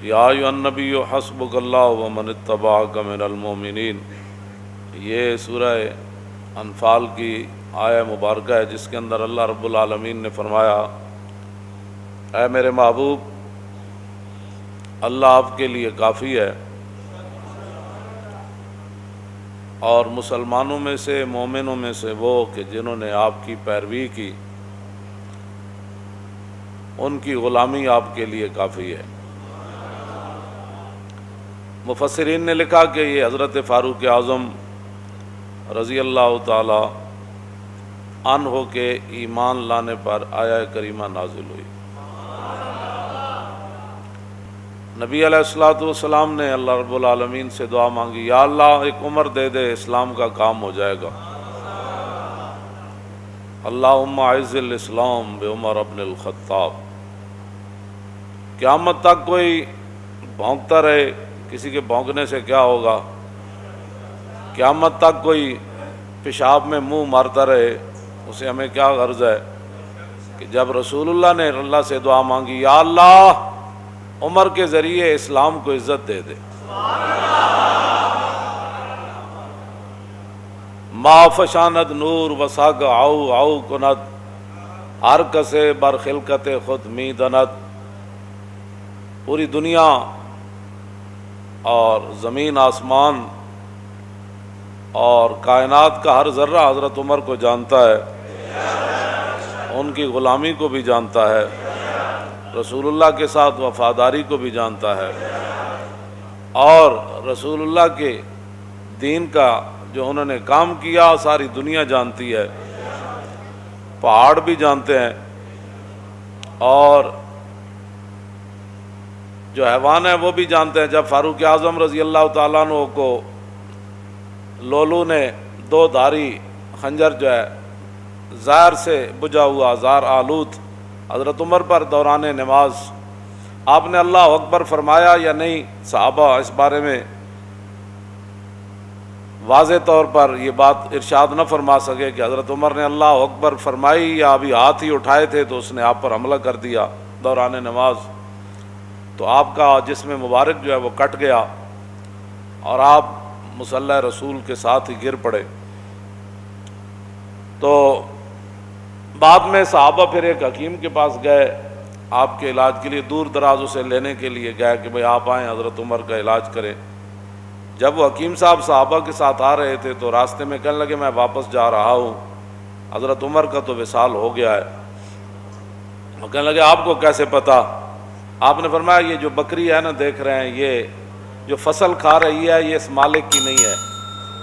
یا ایھا النبی حسبک اللہ ومن اتبعک من المؤمنین۔ یہ سورہ انفال کی آیہ مبارکہ ہے جس کے اندر اللہ رب العالمین نے فرمایا، اے میرے محبوب، اللہ آپ کے لیے کافی ہے، اور مسلمانوں میں سے، مومنوں میں سے وہ کہ جنہوں نے آپ کی پیروی کی، ان کی غلامی آپ کے لیے کافی ہے۔ مفسرین نے لکھا کہ یہ حضرت فاروق اعظم رضی اللہ تعالی عنہ کے ایمان لانے پر آیہ کریمہ نازل ہوئی۔ نبی علیہ الصلوۃ والسلام نے اللہ رب العالمین سے دعا مانگی، یا اللہ ایک عمر دے دے، اسلام کا کام ہو جائے گا۔ اللہم اعز الاسلام بعمر بن الخطاب۔ قیامت تک کوئی بھونکتا رہے، کسی کے بھونکنے سے کیا ہوگا؟ قیامت تک کوئی پیشاب میں منہ مارتا رہے، اسے ہمیں کیا غرض ہے؟ کہ جب رسول اللہ نے اللہ سے دعا مانگی، یا اللہ عمر کے ذریعے اسلام کو عزت دے دے۔ ما فشاند نور وساگ آؤ آؤ کند، ہر کسے بر خلقت خود می دند۔ پوری دنیا اور زمین آسمان اور کائنات کا ہر ذرہ حضرت عمر کو جانتا ہے، ان کی غلامی کو بھی جانتا ہے، رسول اللہ کے ساتھ وفاداری کو بھی جانتا ہے، اور رسول اللہ کے دین کا جو انہوں نے کام کیا ساری دنیا جانتی ہے، پہاڑ بھی جانتے ہیں، اور جو حیوان ہیں وہ بھی جانتے ہیں۔ جب فاروق اعظم رضی اللہ تعالیٰ عنہ کو لولو نے دو دھاری خنجر جو ہے زہر سے بجھا ہوا، زہر آلود، حضرت عمر پر دوران نماز، آپ نے اللہ اکبر فرمایا یا نہیں؟ صحابہ اس بارے میں واضح طور پر یہ بات ارشاد نہ فرما سکے کہ حضرت عمر نے اللہ اکبر فرمائی یا ابھی ہاتھ ہی اٹھائے تھے تو اس نے آپ پر حملہ کر دیا دوران نماز، تو آپ کا جسم مبارک جو ہے وہ کٹ گیا اور آپ مصلی رسول کے ساتھ ہی گر پڑے۔ تو بعد میں صحابہ پھر ایک حکیم کے پاس گئے، آپ کے علاج کے لیے دور دراز اسے لینے کے لیے گئے کہ بھئی آپ آئیں حضرت عمر کا علاج کریں۔ جب وہ حکیم صاحب صحابہ کے ساتھ آ رہے تھے تو راستے میں کہنے لگے میں واپس جا رہا ہوں، حضرت عمر کا تو وصال ہو گیا ہے۔ وہ کہنے لگے آپ کو کیسے پتہ؟ آپ نے فرمایا یہ جو بکری ہے نا دیکھ رہے ہیں، یہ جو فصل کھا رہی ہے یہ اس مالک کی نہیں ہے،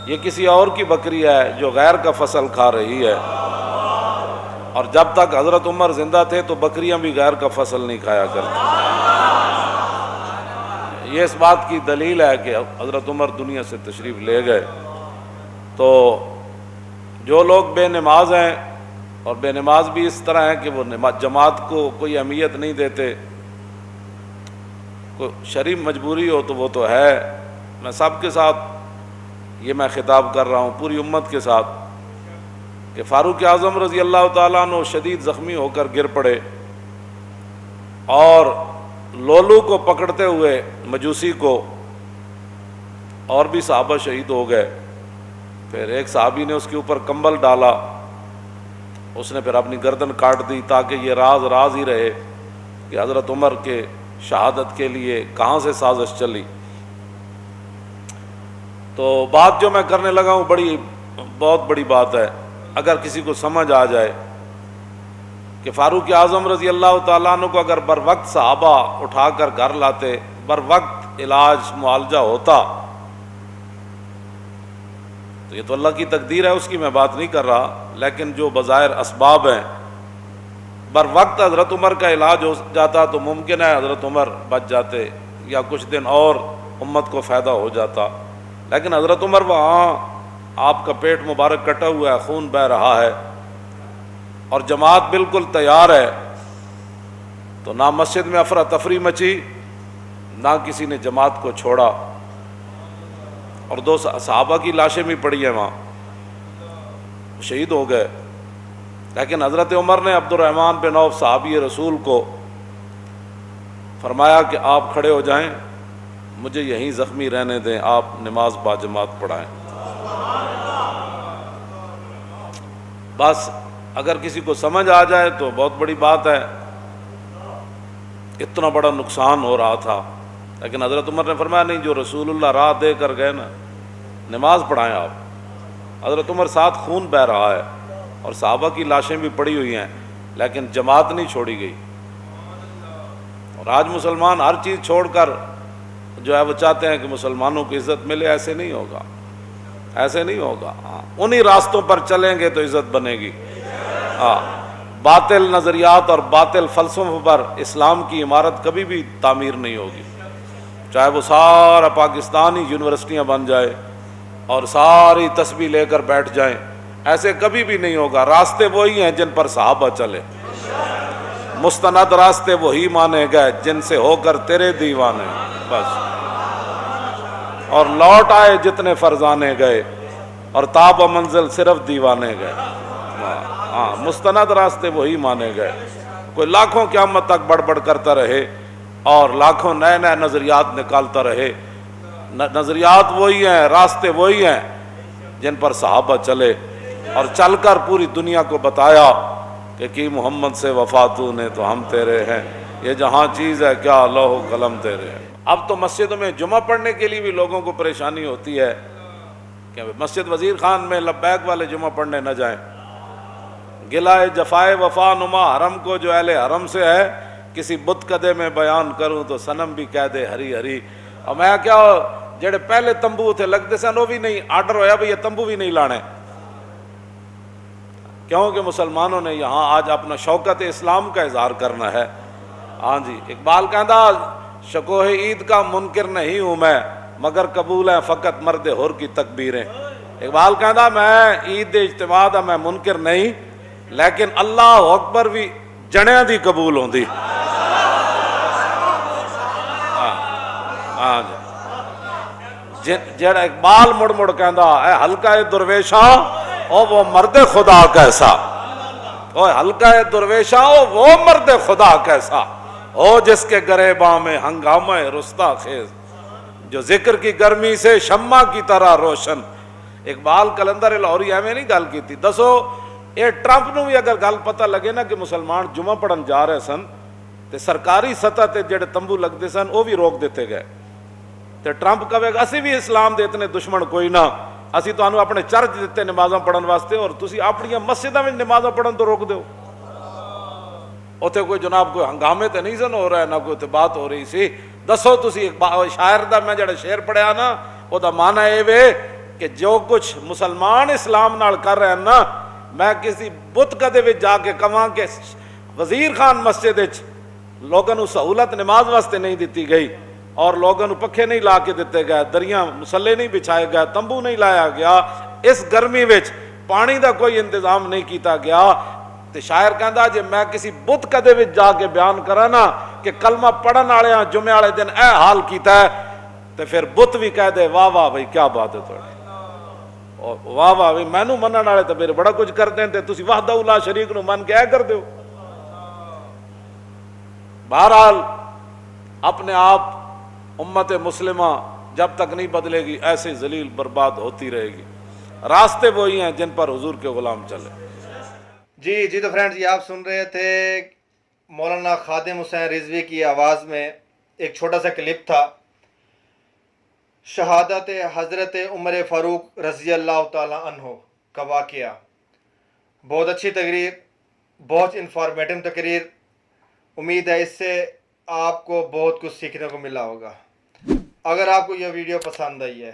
یہ کسی اور کی بکری ہے جو غیر کا فصل کھا رہی ہے، اور جب تک حضرت عمر زندہ تھے تو بکریاں بھی غیر کا فصل نہیں کھایا کرتی۔ یہ اس بات کی دلیل ہے کہ حضرت عمر دنیا سے تشریف لے گئے۔ تو جو لوگ بے نماز ہیں، اور بے نماز بھی اس طرح ہیں کہ وہ جماعت کو کوئی اہمیت نہیں دیتے، کوئی شرعی مجبوری ہو تو وہ تو ہے، میں سب کے ساتھ یہ میں خطاب کر رہا ہوں، پوری امت کے ساتھ، کہ فاروق اعظم رضی اللہ تعالیٰ عنہ شدید زخمی ہو کر گر پڑے، اور لولو کو پکڑتے ہوئے مجوسی کو اور بھی صحابہ شہید ہو گئے۔ پھر ایک صحابی نے اس کے اوپر کمبل ڈالا، اس نے پھر اپنی گردن کاٹ دی تاکہ یہ راز راز ہی رہے کہ حضرت عمر کے شہادت کے لیے کہاں سے سازش چلی۔ تو بات جو میں کرنے لگا ہوں بہت بڑی بات ہے، اگر کسی کو سمجھ آ جائے کہ فاروق اعظم رضی اللہ تعالیٰ عنہ کو اگر بر وقت صحابہ اٹھا کر گھر لاتے، بر وقت علاج معالجہ ہوتا، تو یہ تو اللہ کی تقدیر ہے، اس کی میں بات نہیں کر رہا، لیکن جو بظاہر اسباب ہیں، بر وقت حضرت عمر کا علاج ہو جاتا تو ممکن ہے حضرت عمر بچ جاتے یا کچھ دن اور امت کو فائدہ ہو جاتا، لیکن حضرت عمر وہاں، آپ کا پیٹ مبارک کٹا ہوا ہے، خون بہہ رہا ہے، اور جماعت بالکل تیار ہے، تو نہ مسجد میں افراتفری مچی، نہ کسی نے جماعت کو چھوڑا، اور دو صحابہ کی لاشیں بھی پڑی ہیں وہاں، شہید ہو گئے۔ لیکن حضرت عمر نے عبد الرحمن بن عوف صحابی رسول کو فرمایا کہ آپ کھڑے ہو جائیں، مجھے یہیں زخمی رہنے دیں، آپ نماز باجماعت پڑھائیں۔ بس اگر کسی کو سمجھ آ جائے تو بہت بڑی بات ہے، اتنا بڑا نقصان ہو رہا تھا، لیکن حضرت عمر نے فرمایا نہیں، جو رسول اللہ راہ دے کر گئے نا، نماز پڑھائیں آپ۔ حضرت عمر ساتھ خون بہہ رہا ہے اور صحابہ کی لاشیں بھی پڑی ہوئی ہیں، لیکن جماعت نہیں چھوڑی گئی۔ اور آج مسلمان ہر چیز چھوڑ کر جو ہے وہ چاہتے ہیں کہ مسلمانوں کی عزت ملے، ایسے نہیں ہوگا، ایسے نہیں ہوگا۔ انہی راستوں پر چلیں گے تو عزت بنے گی۔ باطل نظریات اور باطل فلسفوں پر اسلام کی عمارت کبھی بھی تعمیر نہیں ہوگی، چاہے وہ سارا پاکستان ہی یونیورسٹیاں بن جائے اور ساری تسبیح لے کر بیٹھ جائیں، ایسے کبھی بھی نہیں ہوگا۔ راستے وہی ہیں جن پر صحابہ چلے، مستند راستے وہی مانے گئے جن سے ہو کر تیرے دیوانے، بس۔ اور لوٹ آئے جتنے فرزانے گئے، اور تاب و منزل صرف دیوانے گئے۔ مستند راستے وہی مانے گئے۔ کوئی لاکھوں قیامت تک بڑھ کرتا رہے اور لاکھوں نئے نئے نظریات نکالتا رہے، نظریات وہی ہیں، راستے وہی ہیں جن پر صحابہ چلے، اور چل کر پوری دنیا کو بتایا کہ کی محمد سے وفاتو نے تو ہم تیرے ہیں، یہ جہاں چیز ہے کیا لوح و قلم تیرے ہیں۔ اب تو مسجدوں میں جمعہ پڑھنے کے لیے بھی لوگوں کو پریشانی ہوتی ہے کہ مسجد وزیر خان میں لبیک والے جمعہ پڑھنے نہ جائیں۔ گلائے جفائے وفا نما حرم کو جو اہل حرم سے ہے، کسی بت کدے میں بیان کروں تو صنم بھی کہہ دے ہری ہری۔ اور میں کیا جڑے پہلے تمبو تھے لگتے سن وہ بھی نہیں، آرڈر ہویا بھئی یہ تمبو بھی نہیں لانے، کیونکہ مسلمانوں نے یہاں آج اپنا شوکت اسلام کا اظہار کرنا ہے۔ ہاں جی، اقبال کہندا شکوہ عید کا منکر نہیں ہوں میں، مگر قبول ہے فقط مرد حر کی تکبیریں۔ اقبال کہندا میں عید اجتماع دا میں منکر نہیں، لیکن اللہ اکبر بھی جنیاں دی قبول ہوندی۔ ہاں جی، جڑا اقبال مڑ کہندا اے حلقہ درویشاں او وہ مرد خدا کیسا، او حلقہ درویشاں او وہ مرد خدا کیسا، او جس کے گریباں میں ہنگامہ رستا خیز، جو ذکر کی گرمی سے شمع کی طرح روشن۔ اقبال کلندر لاہوری ایویں نہیں گل کیتی۔ دسو یہ ٹرمپ نو بھی اگر گل پتہ لگے نا کہ مسلمان جمعہ پڑھن جا رہے سن تے سرکاری سطح تے جڑے تمبو لگتے سن وہ بھی روک دیتے گئے، تے ٹرمپ کہے گا اسی بھی اسلام دے اتنے دشمن کوئی نہ، اسی تانوں اپنے چرچ دیتے نمازاں پڑھن واسطے اور تسی اپنی مسجداں وچ نمازاں پڑھن تو روک دیو۔ اوتھے کوئی جناب کوئی ہنگامے تے نہیں سن ہو رہا ہے، نہ کوئی تے بات ہو رہی سی۔ دسو تسی شاعر دا میں جڑا شعر پڑھیا نا او دا معنی اے وے کہ جو کچھ مسلمان اسلام نال کر رہے ہیں نا، میں کسی بت کدے وچ جا کے کہاں کہ وزیر خان مسجد وچ لوگوں نو سہولت نماز واسطے نہیں دیتی گئی، اور لوگوں نو پکھے نہیں لا کے دیتے گئے، دریاں مسلے نہیں بچھائے گئے، تمبو نہیں لایا گیا، اس گرمی وچ پانی دا کوئی انتظام نہیں کیتا گیا، تے شاعر کہندا جے میں کسی بت کدے وچ جا کے بیان کراں نا کہ کلمہ پڑھن والےاں جمعے والے دن اے حال کیتا ہے، تے پھر بت بھی کہہ دے واہ واہ بھائی کیا بات ہے تھوڑی، واہ واہ بھائی مینوں منن والے تے پھر بڑا کچھ کرتے ہیں تے تسی وحدہ لا شریک نو من کے اے کر دیو۔ بہرحال اپنے آپ امت مسلمہ جب تک نہیں بدلے گی ایسے ذلیل برباد ہوتی رہے گی۔ راستے وہی ہیں جن پر حضور کے غلام چلے۔ جی تو فرینڈز، یہ آپ سن رہے تھے مولانا خادم حسین رضوی کی آواز میں ایک چھوٹا سا کلپ تھا شہادت حضرت عمر فاروق رضی اللہ تعالی عنہ کا واقعہ۔ بہت اچھی تقریر، بہت انفارمیٹو تقریر، امید ہے اس سے آپ کو بہت کچھ سیکھنے کو ملا ہوگا۔ اگر آپ کو یہ ویڈیو پسند آئی ہے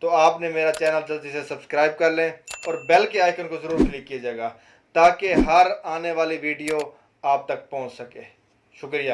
تو آپ نے میرا چینل جلدی سے سبسکرائب کر لیں اور بیل کے آئیکن کو ضرور کلک کیجیے گا تاکہ ہر آنے والی ویڈیو آپ تک پہنچ سکے۔ شکریہ۔